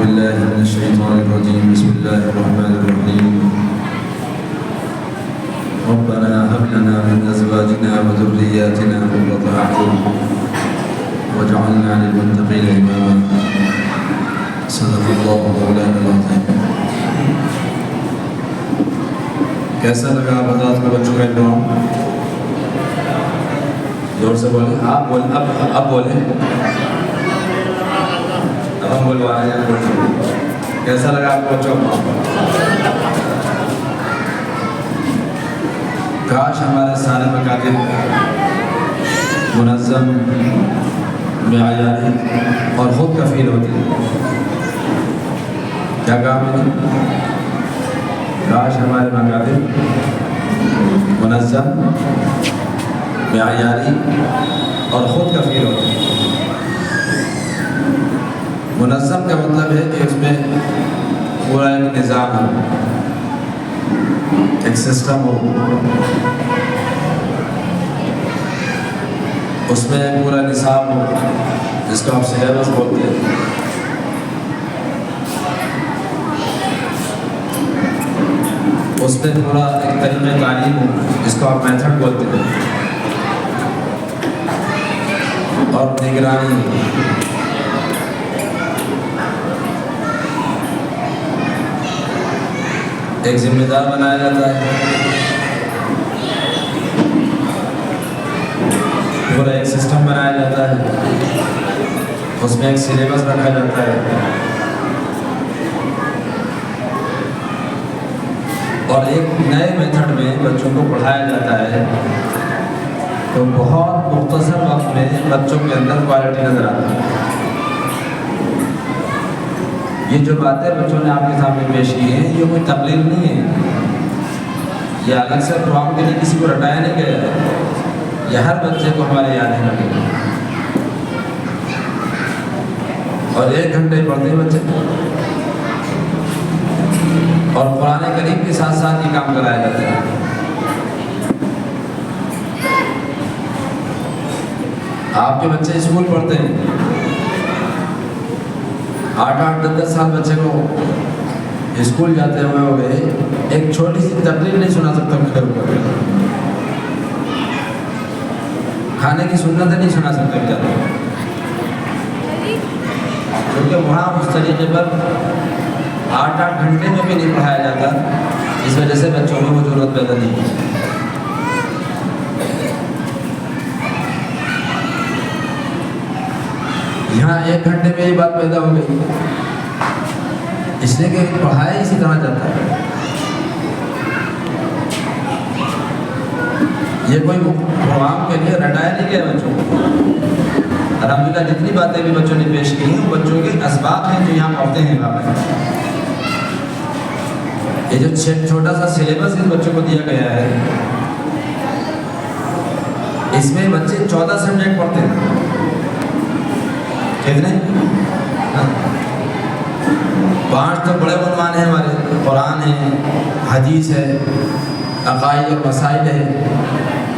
بالله من الشيطان الرجيم بسم الله الرحمن الرحيم ربنا هب لنا من أزواجنا وذرياتنا قرة أعين واجعلنا للمتقين إماما صدق الله مولانا العظيم. کیسا لگا بتا کو بچوں کا نام زور سے بولیں. آپ بولیں. اب بولیں. اب ہم بولوا رہے ہیں. کیسا لگا آپ کو بچوں کا؟ کاش ہمارے سارے مکاتب منظم معیاری اور خود کفیل ہوتی. کیا کام ہے؟ کاش ہمارے مکاتب منظم معیاری اور خود کفیل ہوتی. منظم کا مطلب ہے کہ اس میں پورا ایک نظام ہو, ایک سسٹم ہو, اس میں پورا نصاب ہو جس کو آپ سلیبس بولتے ہیں. اس میں پورا ایک طریقہ تعلیم ہو جس کو آپ میتھڈ بولتے ہیں, اور نگرانی. ایک ذمہ دار بنایا جاتا ہے, پورا ایک سسٹم بنایا جاتا ہے, اس میں ایک سلیبس رکھا جاتا ہے, اور ایک نئے میتھڈ میں بچوں کو پڑھایا جاتا ہے. تو بہت مختصر وقت میں بچوں کے اندر کوالٹی نظر آتی ہے. یہ جو باتیں بچوں نے آپ کے سامنے پیش کی ہیں یہ کوئی تقریر نہیں ہے, یہ الگ سے پروگرام کے لیے کسی کو رٹایا نہیں گیا ہے. یہ ہر بچے کو ہمارے یاد ہے لگے. اور 1 گھنٹے پڑھتے ہیں بچے, اور قرآن کریم کے ساتھ ساتھ یہ کام کرایا جاتا ہے. آپ کے بچے اسکول پڑھتے ہیں, 8-8 10 سال بچے کو اسکول جاتے ہوئے ہو گئے, ایک چھوٹی سی تقریر نہیں سنا سکتا کھڑے ہو کر, کھانے کی سنتیں نہیں سنا سکتا بیچارہ, کیونکہ وہاں اس طریقے پر 8-8 گھنٹے میں بھی نہیں پڑھایا جاتا. اس وجہ سے بچوں میں وہ ضرورت پیدا نہیں ہے. یہاں 1 گھنٹے میں یہ بات پیدا ہو گئی, اس لیے کہ پڑھایا اسی طرح جاتا ہے. یہ کوئی پروگرام کے لیے رٹایا نہیں گیا بچوں کو. الحمدللہ جتنی باتیں بھی بچوں نے پیش کی ہیں وہ بچوں کے اسباق ہیں جو یہاں پڑھتے ہیں. یہ جو چھوٹا سا سلیبس ان بچوں کو دیا گیا ہے, اس میں بچے 14 سبجیکٹ پڑھتے ہیں. کتنے؟ 5 تو بڑے عنوان ہیں ہمارے, قرآن ہے, حدیث ہے, عقائد اور مسائل ہے,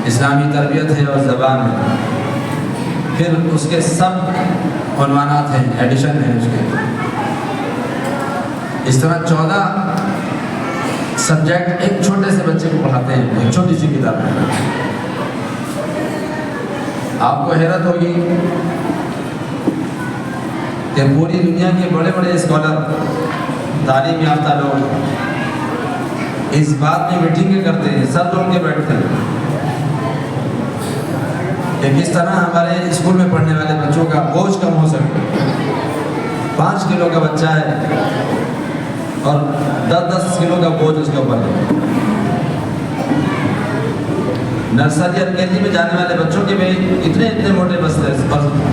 اسلامی تربیت ہے اور زبان ہے. پھر اس کے سب عنوانات ہیں, ایڈیشن ہیں اس کے. اس طرح 14 سبجیکٹ ایک چھوٹے سے بچے کو پڑھاتے ہیں, ایک چھوٹی سی کتاب میں. آپ کو حیرت ہوگی کہ پوری دنیا کے بڑے بڑے اسکالر, تعلیم یافتہ لوگ اس بات میں میٹنگیں کرتے ہیں, سب لوگ کے بیٹھتے ہیں کہ کس طرح ہمارے اسکول میں پڑھنے والے بچوں کا بوجھ کم ہو سکے. 5 کلو کا بچہ ہے اور 10 کلو کا بوجھ اس کے اوپر ہے. نرسری اور کے جی میں جانے والے بچوں کے بھی اتنے موٹے بستے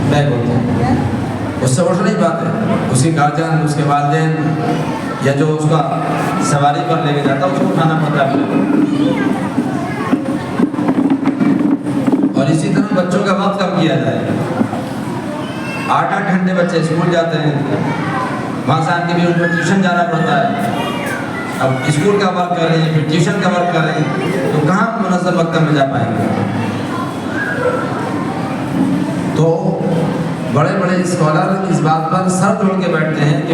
بیگ ہوتے ہیں, اس سے اٹھ نہیں پاتے. اس کے گارجین, اس کے والدین یا جو اس کا سواری پر لے کے جاتا ہے اس کو اٹھانا پڑتا ہے. اور اسی طرح بچوں کا وقت کم کیا جائے. 8-8 گھنٹے بچے اسکول جاتے ہیں, وہاں سے آ کے بھی ان کو ٹیوشن جانا پڑتا ہے. اب اسکول کا ورک کر رہے ہیں, پھر ٹیوشن کا ورک کر رہے ہیں, تو کہاں منظم وقت میں جا پائیں گے. تو بڑے بڑے اسکالر اس بات پر سر جوڑ کے بیٹھتے ہیں کہ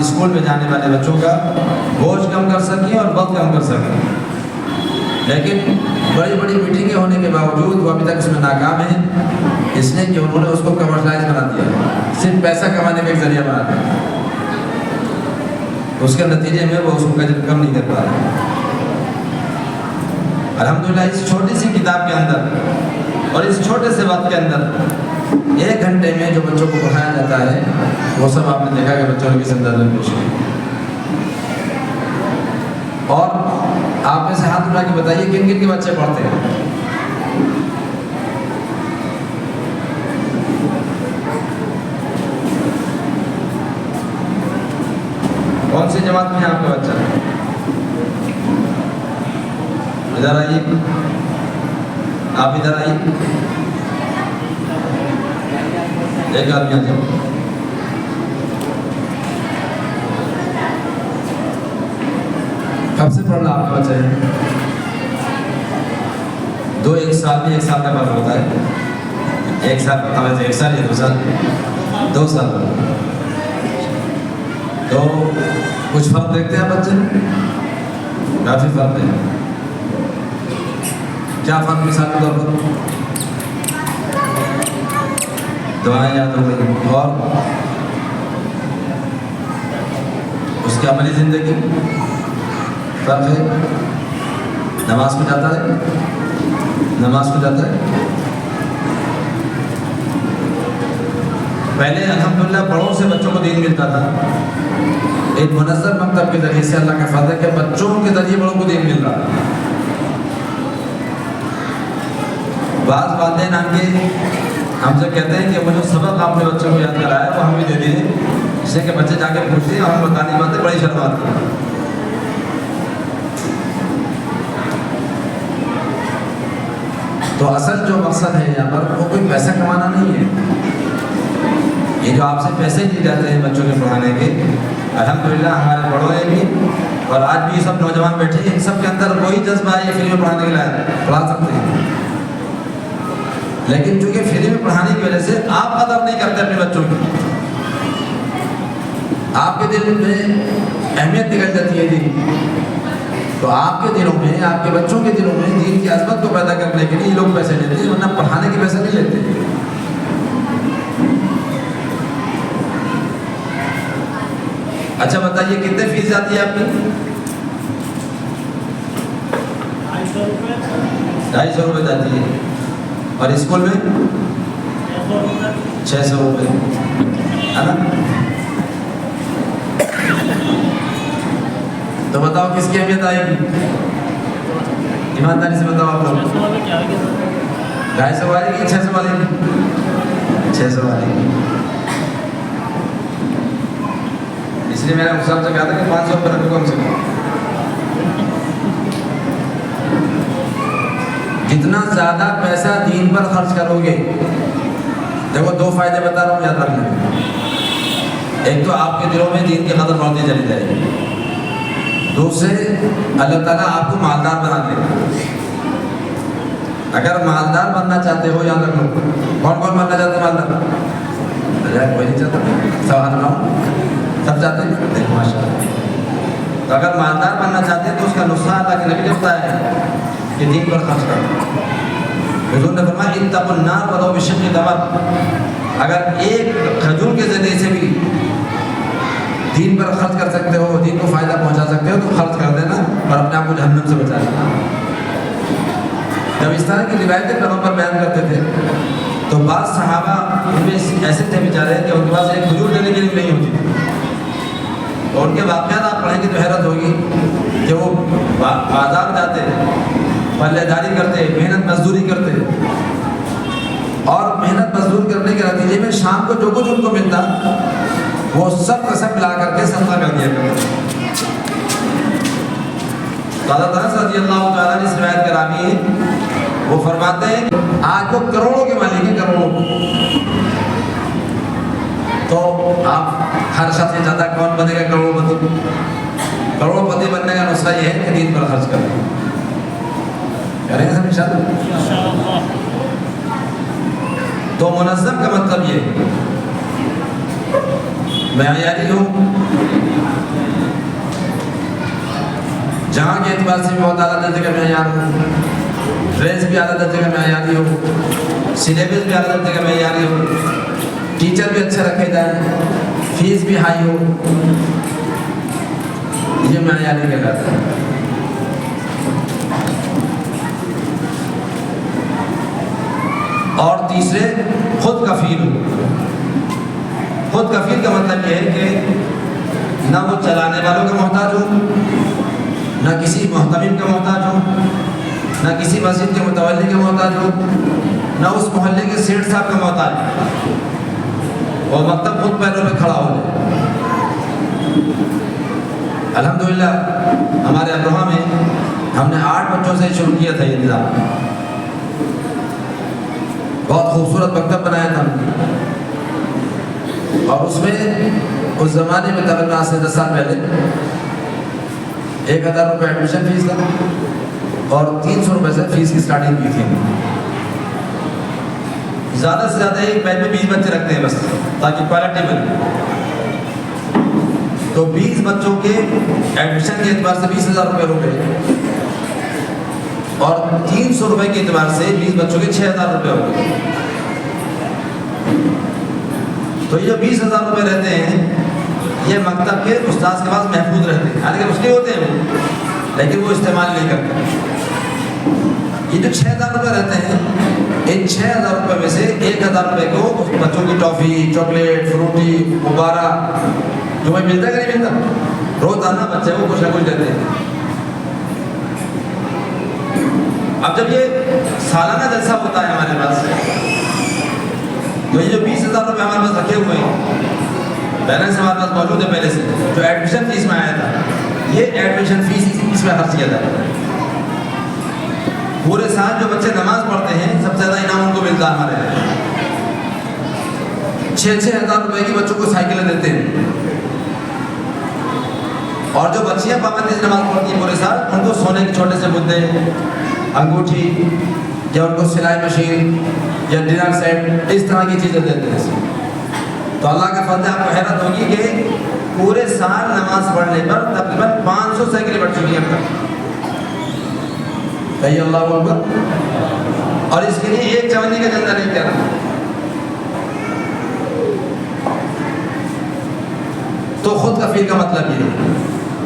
اسکول میں جانے والے بچوں کا بوجھ کم کر سکیں اور وقت کم کر سکیں. لیکن بڑی بڑی میٹنگیں ہونے کے باوجود وہ ابھی تک اس میں ناکام ہیں، اس لیے کہ انہوں نے اس کو کمرشلائز بنا دیا، صرف پیسہ کمانے کا ایک ذریعہ بنا دیا. اس کے نتیجے میں وہ اس کو کم نہیں کر پا رہے. الحمدللہ اس چھوٹی سی کتاب کے اندر اور اس چھوٹے سے وقت کے اندر 1 گھنٹے میں جو بچوں کو پڑھایا جاتا ہے وہ سب آپ نے دیکھا کہ بچوں نے کس انداز میں پیش کیا. اور آپ میں سے ہاتھ اٹھا کے بتائیے کن کن کے بچے پڑھتے ہیں؟ کون سی جماعت میں ہے آپ کا بچہ؟ ادھر آئیے، آپ ادھر آئیے، ایک آدمی آ جاؤ. کب سے پڑھ رہا آپ کا بچہ ہے؟ 1 سال میں 1 سال کا فرق ہوتا ہے. 1 سال پڑھتا ہے 1 سال یا 2 سال؟ 2 سال. تو کچھ فرق دیکھتے ہیں بچے؟ کافی فرق ہے. کیا فرق مثال کے طور پر؟ دعائیں یاد ہو گئی اور اس کی عملی زندگی فرق ہے. نماز کو جاتا ہے، نماز کو جاتا ہے. پہلے الحمدللہ بڑوں سے بچوں کو دین ملتا تھا. ایک منظم مکتب کے ذریعے سے اللہ کا فضل ہے کہ بچوں کے ذریعے بڑوں کو دین مل رہا ہے. بعض والدین آن کے ہم سے کہتے ہیں کہ وہ جو سبق آپ نے بچوں کو یاد کرایا وہ ہم بھی دے دیجیے، جس سے کہ بچے جا کے پوچھتے ہیں، ہمیں بتانے باتیں بڑی شرم آتی ہے. تو اصل جو مقصد ہے یہاں پر وہ کوئی پیسہ کمانا نہیں ہے. یہ جو آپ سے پیسے لیے جاتے ہیں بچوں کے پڑھانے کے، الحمدللہ ہمارے بڑوں نے بھی اور آج بھی سب نوجوان بیٹھے ہیں، ان سب کے اندر وہی جذبہ ہے یہ فری میں پڑھانے کے لیے پڑھا سکتے ہیں. لیکن چونکہ فری میں پڑھانے کی وجہ سے آپ قدر نہیں کرتے اپنے بچوں کی، آپ کے دل میں اہمیت نکل جاتی ہے دین. تو آپ کے دلوں میں، آپ کے بچوں کے دلوں میں دین کی عظمت کو پیدا کرنے کے لیے یہ لوگ پیسے لیتے ہیں، ورنہ پڑھانے کے پیسے نہیں لیتے. اچھا بتائیے کتنے فیس جاتی ہے آپ کی؟ 250 روپے جاتی ہے. اور اسکول میں 600 روپے ہے نا. تو بتاؤ کس کی اہمیت آئے گی؟ ایمانداری سے بتاؤ آپ لوگ. 250 والے کی 600 والے کی؟ 600 والے کی. اس لیے میرا صاحب سے کہا تھا کہ 500 روپے رکھو کم سے کم. جتنا زیادہ پیسہ دین پر خرچ کرو گے، دیکھو 2 فائدے بتا رہا ہوں یاد رکھنا. ایک تو آپ کے دلوں میں دین کی قدر بڑھتی چلی جائے گی. دوسرے اللہ تعالیٰ آپ کو مالدار بنا دے گا. اگر مالدار بننا چاہتے ہو یاد رکھ لو. کون کون بننا چاہتے ہیں مالدار؟ کوئی نہیں چاہتا؟ سوال نہ سب چاہتے ہیں؟ دیکھو ماشاء اللہ. تو اگر مالدار بننا چاہتے ہیں تو اس کا نسخہ اللہ کے نبی نے بتایا ہے کہ دین پر خرچ کرو. حضور نے فرمایا اتقوا النار ولو بشق تمر. اگر ایک کھجور کے ذریعے سے بھی دین پر خرچ کر سکتے ہو، دین کو فائدہ پہنچا سکتے ہو تو خرچ کر دینا اور اپنے آپ کو جہنم سے بچا لینا. جب اس طرح کی روایتیں پیغمبر بیان کرتے تھے تو بعض صحابہ ان میں ایسے تھے بیچارے کہ ان کے پاس ایک کھجور دینے کے لیے نہیں ہوتی تھی. اور ان کے واقعات آپ پڑھیں گے تو حیرت ہوگی کہ وہ بازار جاتے، پلے داری کرتے، محنت مزدوری کرتے، اور محنت مزدور کرنے کے نتیجے میں شام کو جو کچھ ان کو ملتا وہ سب کا سب لا کر کے صدقہ کر دیا کرتے. حضرت انس رضی اللہ تعالیٰ نے اس روایت کے راوی ہیں، وہ فرماتے ہیں آج وہ کروڑوں کے مالک ہیں، کروڑوں. تو آپ ہر شخص یہ چاہتا ہے کون بنے گا کروڑوں پتی. کروڑوں پتی بننے کا نسخہ یہ ہے کہ دین پر خرچ کریں. کریں گے سب انشاءاللہ. تو منظم کا مطلب یہ معیاری ہو، جہاں کے اعتبار سے بھی بہت اعلیٰ درجے کا معیار ہو، ڈریس بھی اعلیٰ درجے کا معیاری ہو، سلیبس بھی اعلیٰ درجے کا معیاری ہو، ٹیچر بھی اچھے رکھے جائیں، فیس بھی ہائی ہو، یہ معیاری کہلاتا ہے۔ اور تیسرے خود کفیل ہو۔ خود کفیل کا مطلب یہ ہے کہ نہ وہ چلانے والوں کا محتاج ہو، نہ کسی محتمم کا محتاج ہو، نہ کسی مسجد کے متولی کا محتاج ہو، نہ اس محلے کے سیٹ صاحب کا محتاج ہو، وہ مکتب خود پیروں پہ کھڑا ہو جائے۔ الحمدللہ ہمارے ابروہا میں ہم نے 8 بچوں سے شروع کیا تھا یہ نظام، بہت خوبصورت مکتب بنایا تھا ہم نے، اور اس میں اس زمانے میں تقریباً آج سے 10 سال پہلے 1000 روپے ایڈمیشن فیس تھا اور 300 روپے سے فیس کی سٹارٹنگ کی تھی۔ زیادہ سے زیادہ ایک بیچ میں 20 بچے رکھتے ہیں بس، تاکہ کوالٹی بنے۔ تو 20 بچوں کے ایڈمیشن کے اعتبار سے 20,000 روپے ہو گئے، اور 300 روپے کے اعتبار سے 20 بچوں کے 6,000 روپے ہو گئے۔ تو یہ 20,000 روپے رہتے ہیں، یہ مکتب کے استاذ کے پاس محفوظ رہتے ہیں، حالانکہ اس کے ہوتے ہیں وہ، لیکن وہ استعمال نہیں کرتے۔ یہ جو 6,000 روپے رہتے ہیں، ان 6,000 روپے میں سے 1,000 روپے کو بچوں کی ٹافی، چاکلیٹ، فروٹی، غبارہ جو میں ملتا ہے کہ نہیں ملتا، روزانہ بچے کو کچھ نہ کچھ دیتے ہیں۔ اب جب یہ سالانہ جلسہ ہوتا ہے ہمارے پاس، تو یہ جو 20,000 روپے ہمارے پاس رکھے ہوئے ہیں، بیلنس ہمارے پاس موجود ہے پہلے سے، جو ایڈمیشن فیس میں آیا تھا، یہ ایڈمیشن فیس اس میں خرچ کیا جاتا ہے۔ پورے سال جو بچے نماز پڑھتے ہیں، سب سے زیادہ انعام ان کو ملتا ہے ہمارے یہاں۔ 6,000 روپے کی بچوں کو سائیکلیں دیتے ہیں، اور جو بچیاں پابندی سے نماز پڑھتی ہیں پورے سال، ان کو سونے کے چھوٹے سے مدے، انگوٹھی، یا ان کو سلائی مشین یا ڈنر سیٹ، اس طرح کی چیزیں دیتے ہیں۔ تو اللہ کا فضل ہے، آپ کو حیرت ہوگی کہ پورے سال نماز پڑھنے پر تقریباً 500 سائیکلیں بڑھ چکی ہیں اب تک۔ کہیے اللہ اکبر۔ اور اس کے لیے ایک چوندی کا چندہ نہیں کیا رہا۔ تو خود کفیل کا مطلب یہ ہے،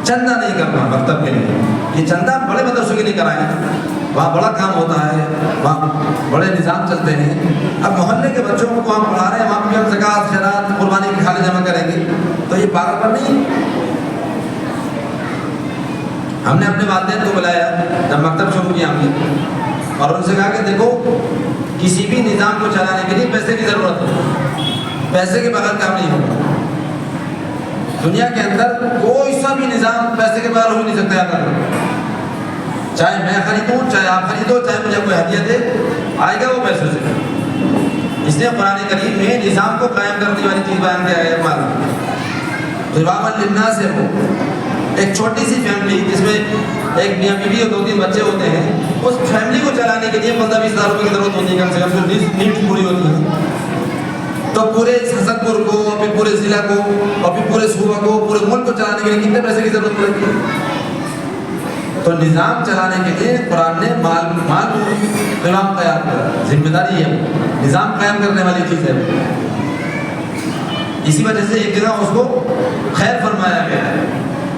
چندہ نہیں کرنا مکتب کے لیے۔ یہ چندہ بڑے مدرسوں کے لیے کرائیں، وہاں بڑا کام ہوتا ہے، وہاں بڑے نظام چلتے ہیں۔ اب محلے کے بچوں کو ہم پڑھا رہے ہیں، وہاں بھی ہم زکوٰۃ، خیرات، قربانی کے کھالے جمع کریں گے، تو یہ پاگل پر نہیں۔ ہم نے اپنے والدین کو بلایا جب مکتب شروع کیا ہم نے، اور ان سے کہا کہ دیکھو، کسی بھی نظام کو چلانے کے لیے پیسے کی ضرورت ہے، پیسے کے بغیر کام نہیں ہوگا۔ دنیا کے اندر کوئی سا بھی نظام پیسے کے بغیر ہو نہیں سکتا، یاد رکھو۔ چاہے میں خریدوں، چاہے آپ خریدو، چاہے مجھے کوئی ہدیہ دے، آئے گا وہ پیسے سے۔ اس نے قرآن کریم میں نظام کو قائم کرنے والی چیز بیان کیا ہے، مال قوامًا للناس ہے۔ وہ ایک چھوٹی سی فیملی جس میں ایک میاں بیوی اور 2-3 بچے ہوتے ہیں، اس فیملی کو چلانے کے لیے 15-20 ہزار روپے کی ضرورت ہوتی ہے، کم سے کم نیڈس پوری ہوتی ہے۔ تو پورے حسن پور کو، اور پھر پورے ضلع کو، اور پھر پورے صوبہ کو، پورے ملک کو چلانے کے لیے کتنے پیسے کی ضرورت پڑے گی؟ تو نظام چلانے کے لیے قرآن نے مال قیام قیام کیا، ذمہ داری ہے، نظام قائم کرنے والی چیز ہے۔ اسی وجہ سے ایک جگہ اس کو خیر فرمایا گیا ہے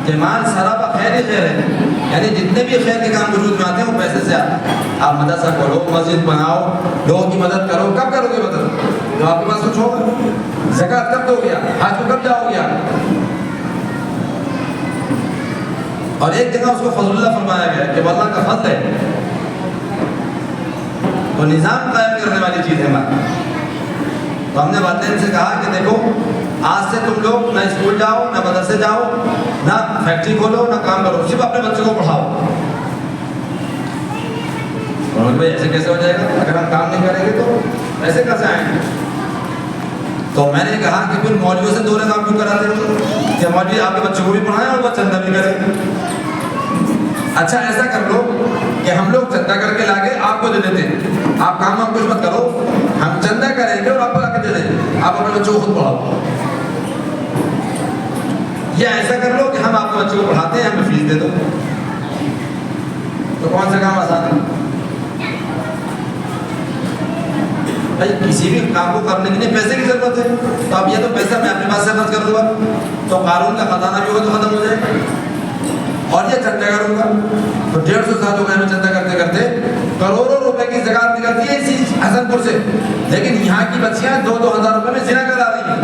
کہ مال سراپا خیر ہی خیر ہے، یعنی جتنے بھی خیر کے کام وجود میں آتے ہیں وہ پیسے سے آتے ہیں۔ آپ مدرسہ کھولو، مسجد بناؤ، لوگوں کی مدد کرو، کب کرو گے مدد؟ جو آپ کے پاس کچھ ہوگا۔ زکوٰۃ کب دو گے؟ حج کو کب جاؤ گے؟ اور ایک جگہ اس کو فضل اللہ فرمایا گیا کہ وہ اللہ کا فضل ہے۔ تو نظام قائم کرنے والی چیز ہے مال۔ تو ہم نے والدین سے کہا کہ دیکھو، آج سے تم لوگ نہ اسکول جاؤ، نہ مدرسے جاؤ، نہ فیکٹری کھولو، نہ کام کرو، صرف اپنے بچوں کو پڑھاؤ۔ بھائی ایسے کیسے ہو جائے گا؟ اگر ہم کام نہیں کریں گے تو ایسے کیسے آئیں گے؟ تو میں نے کہا کہ پھر مولویوں سے دونوں کام کیوں کراتے ہو کہ مولوی آپ کے بچوں کو بھی پڑھائیں اور وہ چندہ بھی کریں؟ اچھا ایسا کر لو کہ ہم لوگ چندہ کر کے لا کے آپ کو دے دیتے ہیں، آپ کام کچھ مت کرو، ہم چندہ کریں گے اور آپ کو لا کے دے دیں گے، آپ اپنے بچوں کو خود پڑھاؤ۔ یا ایسا کر لو کہ ہم آپ کے بچے کو پڑھاتے ہیں، ہمیں فیس دے دو. تو کون سا کام آسان ہے؟ بھائی کسی بھی کام کو کرنے کے لیے پیسے کی ضرورت ہے. تو اب یہ تو پیسہ میں اپنے پاس سے خرچ کر دوں گا تو قارون کا خزانہ بھی ہوگا تو ختم ہو جائے گا. اور یہ چندہ کروں گا تو 150 سال ہو گئے ہمیں چندہ کرتے کرتے کروڑوں روپے کی زکات نکلتی ہے اسی حسن پور سے، لیکن یہاں کی بچیاں 2,000 روپے میں زنا کرا رہی ہیں.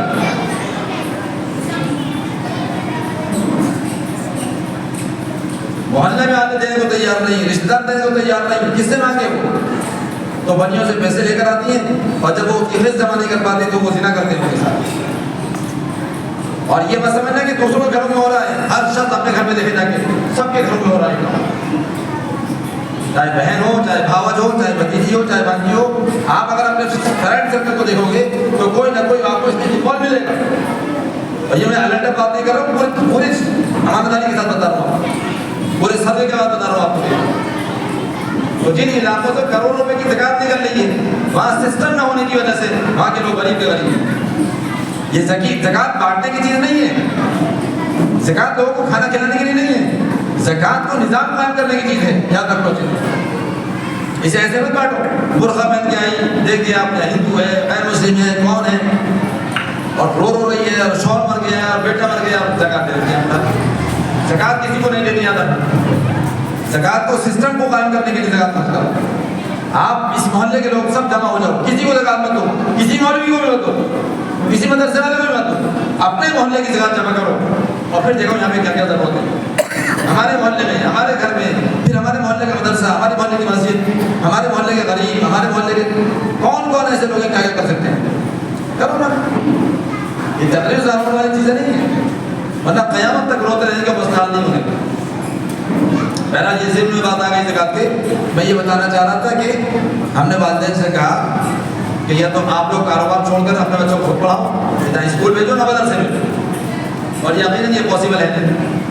محلے میں آنے دینے کو تیار نہیں، رشتہ دار دینے کو تیار نہیں، کس سے مانگے وہ؟ تو بنیوں سے پیسے لے کر آتی ہیں اور جب وہ فیس جمع نہیں کر پاتے تو وہ زنا کرتے ہیں ان کے ساتھ. اور یہ مت سمجھنا کہ دوسروں کے گھروں میں ہو رہا ہے، ہر شخص اپنے گھر میں دیکھے جا کے سب کے گھروں میں ہو رہا ہے. چاہے بہن ہو، چاہے بھاوج ہو، چاہے بھتیجی ہو، چاہے بھانجی ہو. آپ اگر اپنے فرینڈ سرکل کو دیکھو گے تو کوئی نہ کوئی آپ کو اس کی کال ملے گا. اور یہ میں الگ بات نہیں کر رہا ہوں، پوری ایمانداری کے ساتھ بتا رہا ہوں، پورے سروے کے بعد بتا رہا ہوں آپ کو. تو جن علاقوں سے کروڑوں روپے کی زکات نکل رہی ہے وہاں سسٹم نہ ہونے کی وجہ سے وہاں کے لوگ غریب کے غریب ہیں. یہ زکات بانٹنے کی چیز نہیں ہے، زکات لوگوں کو کھانا کھلانے کے لیے نہیں ہے، زکات کو نظام قائم کرنے کی چیز ہے. یاد رکھو چیز اسے ایسے مت بانٹو. برقع پہن کے آئی، دیکھ دیا آپ نے ہندو ہے، غیر مسلم ہے، کون ہے، اور رو رہی ہے، اور شوہر مر گیا اور بیٹا مر گیا، زکات دے دیتی ہے. زکات کسی کو نہیں دینی. یاد رکھو زکات کو سسٹم کو قائم کرنے کے لیے زکات مت کرو. آپ اس محلے کے لوگ سب جمع ہو جاؤ، کسی کو زکات مت دو، کسی مولوی کو بھی مت دو، کسی مدرسے والے کو بھی مت دو. اپنے محلے کی زکات جمع کرو اور پھر دیکھو یہاں پہ کیا کیا ضرورت ہے. ہمارے محلے میں، ہمارے گھر میں، پھر ہمارے محلے کا مدرسہ، ہمارے محلے کی مسجد، ہمارے محلے کے غریب، ہمارے محلے کے کون کون ایسے لوگ ہیں کیا کیا کر سکتے ہیں. کرو نا. یہ تقریر ضرور والی چیزیں نہیں ہیں، ورنہ قیامت تک روتے رہنے کا مسئلہ نہیں ہونے کا. بہرحال یہ ذہن میں بات آ گئی زکات کے. میں یہ بتانا چاہ رہا تھا کہ ہم نے والدین سے کہا کہ یا تو آپ لوگ کاروبار چھوڑ کر اپنے بچوں کو خود پڑھاؤ، نہ اسکول بھیجو نہ مدرسے بھیجو. اور یقیناً یہ پاسبل ہے نہیں.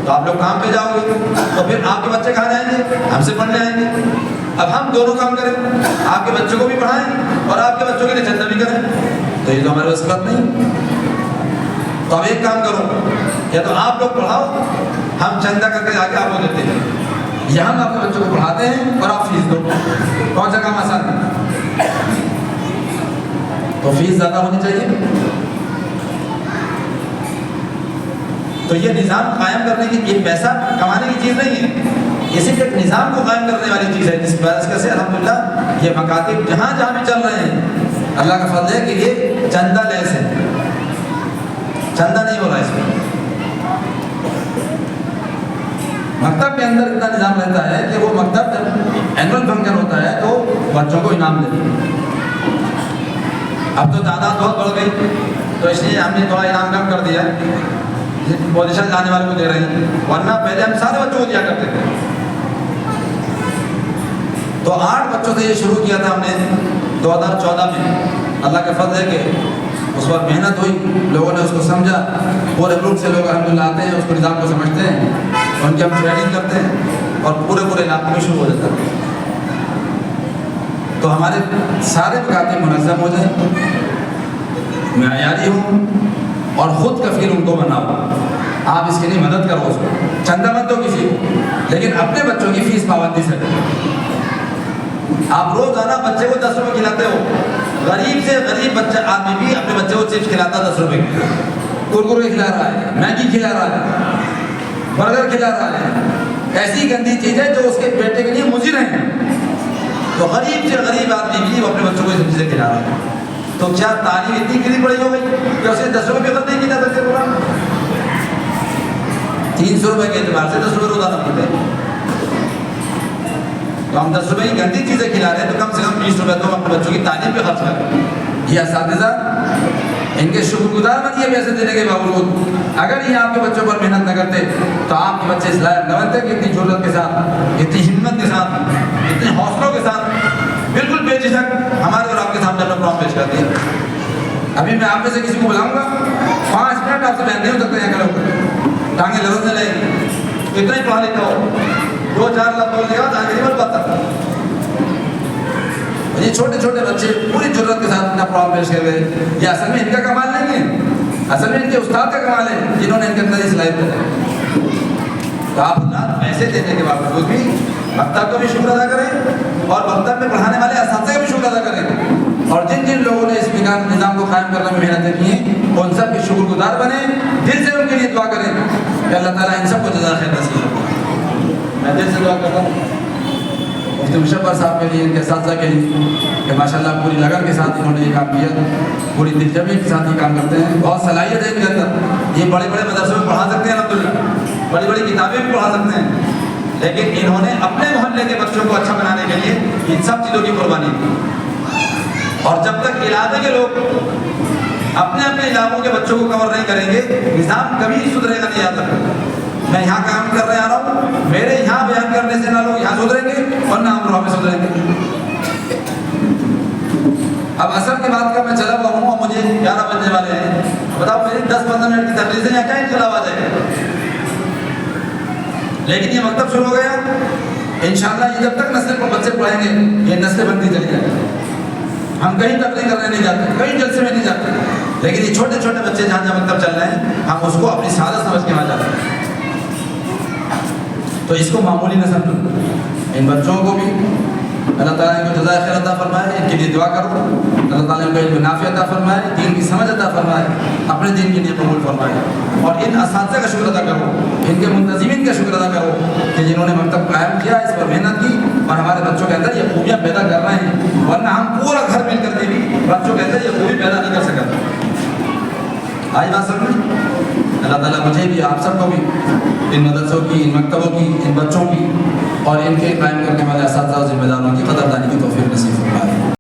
تو آپ لوگ کام پہ جاؤ گے تو پھر آپ کے بچے کہاں جائیں گے؟ ہم سے پڑھنے آئیں گے. اب ہم دونوں کام کریں، آپ کے بچوں کو بھی پڑھائیں اور آپ کے بچوں کے لیے چندہ بھی کریں، تو یہ تو ہمارے بس کی بات نہیں. تو اب ایک کام کرو، یا تو آپ لوگ پڑھاؤ، ہم چندہ کر کے آ کے آپ کو دیتے ہیں، یا ہم آپ کے بچوں کو پڑھاتے ہیں اور آپ فیس دو. کون سا کام آسان ہے؟ تو فیس زیادہ ہونی چاہیے. تو یہ نظام قائم کرنے کی، یہ پیسہ کمانے کی چیز نہیں ہے، یہ صرف ایک نظام کو قائم کرنے والی چیز ہے. جس وجہ سے الحمدللہ یہ مکاتب جہاں جہاں بھی چل رہے ہیں اللہ کا فضل ہے کہ یہ چندہ لیس ہے، چندہ نہیں ہو رہا اس میں. مکتب کے اندر اتنا نظام رہتا ہے کہ وہ مکتب جب اینول فنکشن ہوتا ہے تو بچوں کو انعام دیتے ہیں. اب تو تعداد بہت بڑھ گئی تو اس لیے ہم نے تھوڑا انعام کم کر دیا، پوزیشن لانے والے کو دے رہے ہیں، ورنہ پہلے ہم سارے بچوں کو دیا کرتے تھے. تو 8 بچوں سے یہ شروع کیا تھا ہم نے 2014 میں. اللہ کا فضل ہے کہ اس وقت محنت ہوئی، لوگوں نے اس کو سمجھا، پورے گروپ سے لوگ الحمدللہ آتے ہیں، اس کو نظام کو سمجھتے ہیں، ان کی ہم ٹریننگ کرتے ہیں اور پورے علاقے میں شروع ہو جاتا ہے. تو ہمارے سارے مکاتب منظم ہو جائیں، معیاری ہوں اور خود کفیل ان کو بناؤ. آپ اس کے لیے مدد کرو، اس کو چندہ مت دو کسی کو، لیکن اپنے بچوں کی فیس پابندی سے دو. آپ روزانہ بچے کو 10 روپے کھلاتے ہو، غریب سے غریب بچہ آدمی بھی اپنے بچے کو چپس کھلاتا 10 روپے کی، کرکرے کھلا رہا ہے، میگی کھلا رہا ہے، برگر کھلا رہا ہے، ایسی گندی چیز ہے جو اس کے بیٹے کے لیے مضر ہے. تو غریب سے غریب آدمی بھی وہ اپنے بچوں کو یہ چیزیں کھلا رہا ہے. تو کیا تعلیم اتنی گری پڑی ہو گئی کہ اسے 10 روپے خرچ نہیں کیا بچے کو؟ 300 روپے کے اعتبار سے 10 روپے روزانہ ملتے ہیں. تو ہم 10 روپے کی گندی چیزیں کھلا رہے ہیں تو کم سے کم 20 روپے تو ہم اپنے بچوں کی تعلیم پہ خرچ کریں. یہ اساتذہ ان کے شکر گزار بنیے پیسے دینے کے باوجود. اگر یہ آپ کے بچوں پر محنت نہ کرتے تو آپ کے بچے اس لائق نہ بنتے کہ اتنی جرات کے ساتھ، اتنی ہمت کے ساتھ، اتنے حوصلوں کے ساتھ بالکل بے جھجک ہمارے اور آپ کے سامنے اپنا پروگرام پیش کرتے ہیں. ابھی میں آپ میں سے کسی کو بلاؤں گا، 5 منٹ آپ سے بیان نہیں ہو سکتے ہیں. کرو ٹانگیں لرزنے لگیں گی، اتنا ہی پڑھا لکھا ہو، 2-4 لفظ بول دے گا تو آگے نہیں بول پاتا. یہ چھوٹے چھوٹے بچے پوری جرات کے ساتھ اپنا پروگرام پیش کر گئے. یہ اصل میں ان کا کمال نہیں ہے، اصل میں ان کے استاد کا کمال ہے جنہوں نے ان کے اندر یہ صلاحیت بتائی. تو آپ حضرات پیسے دینے کے باوجود بھی مکتب کا بھی شکر ادا کریں اور مکتب میں پڑھانے والے اساتذہ کا بھی شکر ادا کریں, اور جن جن لوگوں نے اس نظام کو قائم کرنے میں محنتیں کی ہیں ان سب کے شکر گزار بنیں, دل سے ان کے لیے دعا کریں کہ اللہ تعالیٰ ان سب کو جزا خیر نصیب کرے. میں دل سے دعا کرتا ہوں مفتی مشبر صاحب کے لیے, ان کے اساتذہ کے لیے کہ ماشاءاللہ پوری لگن کے ساتھ انہوں نے یہ کام کیا, پوری دلجمعی کے ساتھ یہ کام کرتے ہیں, بہت صلاحیت ہے ان کے اندر, یہ بڑے بڑے مدرسوں میں پڑھا سکتے ہیں الحمدللہ, بڑی بڑی کتابیں بھی پڑھا سکتے ہیں, لیکن انہوں نے اپنے محلے کے بچوں کو اچھا بنانے کے لیے ان سب چیزوں کی قربانی کی. اور جب تک علاقے کے لوگ اپنے اپنے علاقوں کے بچوں کو کور نہیں کریں گے, نظام کبھی سدھرے گا نہیں. یاد رکھیں, میں یہاں کام کر رہے آ رہا ہوں, میرے یہاں بیان کرنے سے نہ لوگ یہاں سدھریں گے اور نہ ہم میں سدھریں گے. اب اثر کی بات کا میں چلا ہوا ہوں اور مجھے 11 بجنے والے ہیں, بتاؤ میری 10-15 منٹ کی تقریر سے یہاں کیا انقلاب آ جائے گا. لیکن یہ مکتب شروع ہو گیا, انشاءاللہ یہ جب تک نسل کو بچے پڑھیں گے یہ نسلیں بنتی چلی جائیں گی. ہم کہیں تقریر کرنے نہیں جاتے, کہیں جلسے میں نہیں جاتے, لیکن یہ چھوٹے چھوٹے بچے جہاں جہاں مکتب چل رہے ہیں ہم اس کو اپنی سعادت سمجھ کے وہاں جاتے ہیں. تو اس کو معمولی نہ سمجھو, ان بچوں کو بھی اللہ تعالیٰ ان کو جزائے خیر عطا فرمائے, ان کے لیے دعا کرو, اللہ تعالیٰ ان کو علم نافع عطا فرمائے, دین کی سمجھ عطا فرمائے, اپنے دین کے لیے قبول فرمائے. اور ان اساتذہ کا شکر ادا کرو, ان کے منتظمین کا شکر ادا کرو کہ جنہوں نے مکتب قائم کیا, اس پر محنت کی اور ہمارے بچوں کے اندر یہ خوبیاں پیدا کر رہے ہیں, ورنہ ہم پورا گھر مل کر کے بھی بچوں کے اندر یہ خوبی پیدا نہیں کر سکتے. آج بات سمجھ, اللہ تعالیٰ مجھے بھی آپ سب کو بھی ان مدرسوں کی, ان مکتبوں کی, ان بچوں کی اور ان کے قائم کرنے والے اساتذہ اور ذمہ داروں کی قدردانی کی توفیق نصیب فرمائے.